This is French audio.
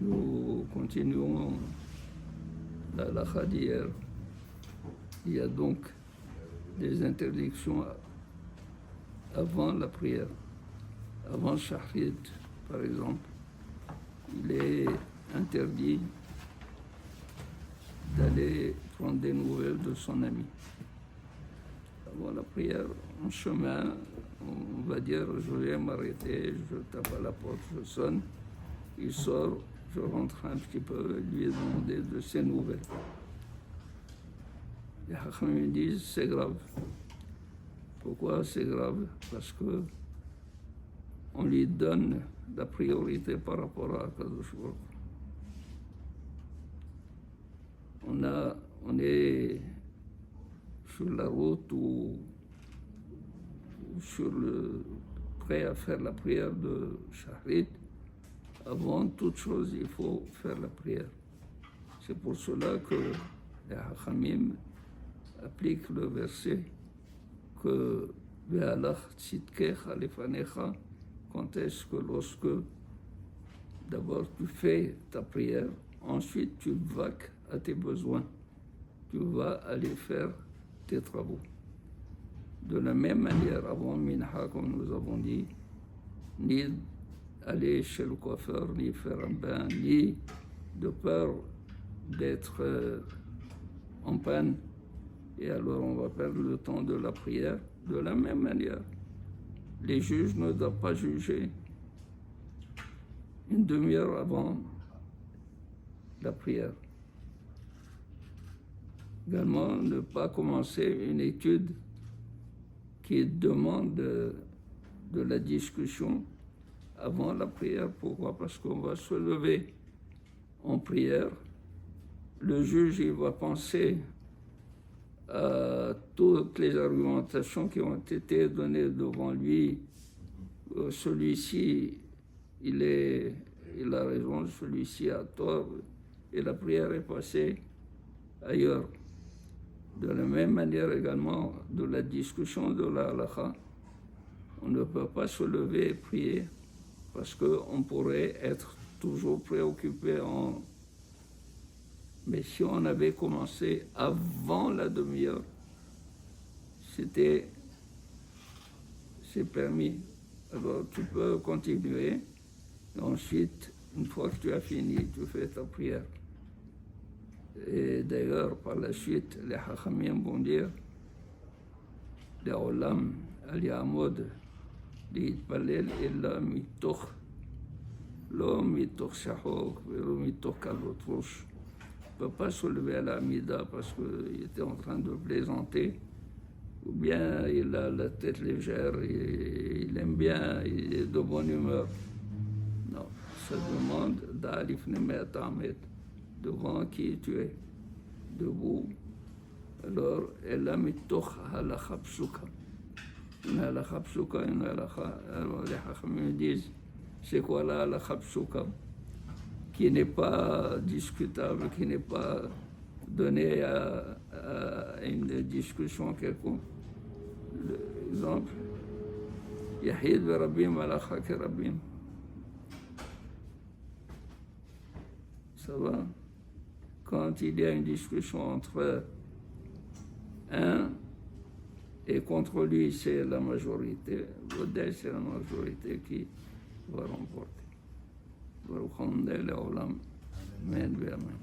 Nous continuons la halakha d'hier. Il y a donc des interdictions avant la prière. Avant Shahrid, par exemple, il est interdit d'aller prendre des nouvelles de son ami. Avant la prière, en chemin, on va dire, je vais m'arrêter, je tape à la porte, je sonne, il sort, je rentre un petit peu, lui demander de ses nouvelles. Les Hachamim disent, c'est grave. Pourquoi c'est grave? Parce que on lui donne la priorité par rapport à Kadosh Baruch Hu. On est sur la route ou prêt à faire la prière de Shahrit. Avant toute chose, il faut faire la prière. C'est pour cela que les Hachamim appliquent le verset que Ve'alach tzidkecha lefanecha, quand est-ce que lorsque d'abord tu fais ta prière, ensuite tu vaques à tes besoins, tu vas aller faire tes travaux. De la même manière, avant Minha, comme nous avons dit, ni aller chez le coiffeur, ni faire un bain, ni de peur d'être en panne, et alors on va perdre le temps de la prière. De la même manière, les juges ne doivent pas juger une demi-heure avant la prière. Également, ne pas commencer une étude qui demande de la discussion avant la prière. Pourquoi? Parce qu'on va se lever en prière. Le juge, il va penser à toutes les argumentations qui ont été données devant lui. Celui-ci, il a raison, celui-ci a tort, et la prière est passée ailleurs. De la même manière également, de la discussion de la halakha, on ne peut pas se lever et prier parce qu'on pourrait être toujours préoccupé Mais si on avait commencé avant la demi-heure, c'est permis. Alors tu peux continuer. Et ensuite, une fois que tu as fini, tu fais ta prière. Et d'ailleurs, par la suite, les Hachamim vont dire, les Olam, al-Ya'amod, להתפלל אלא מתוך, לא מתוך שחוק ולא מתוך קלות ראש. Il ne peut pas se lever à la Mida parce qu'il était en train de plaisanter, ou bien il a la tête légère, il aime bien, il est de bonne humeur. Non, ça demande d'Alif Nemet Ahmed, devant qui tu es, debout. Alors, elle a mis toch halakha psuka. Une halakha psuka, une halakha. Alors, les Hachamim disent, c'est quoi la halakha psuka? Qui n'est pas discutable, qui n'est pas donné à une discussion quelconque. L'exemple, Yahid Rabim halakha kerabim. Ça va? Quand il y a une discussion entre un et contre lui, c'est la majorité. L'audace, c'est la majorité qui va remporter. Baruch Hu L'Olam. Amen. Amen.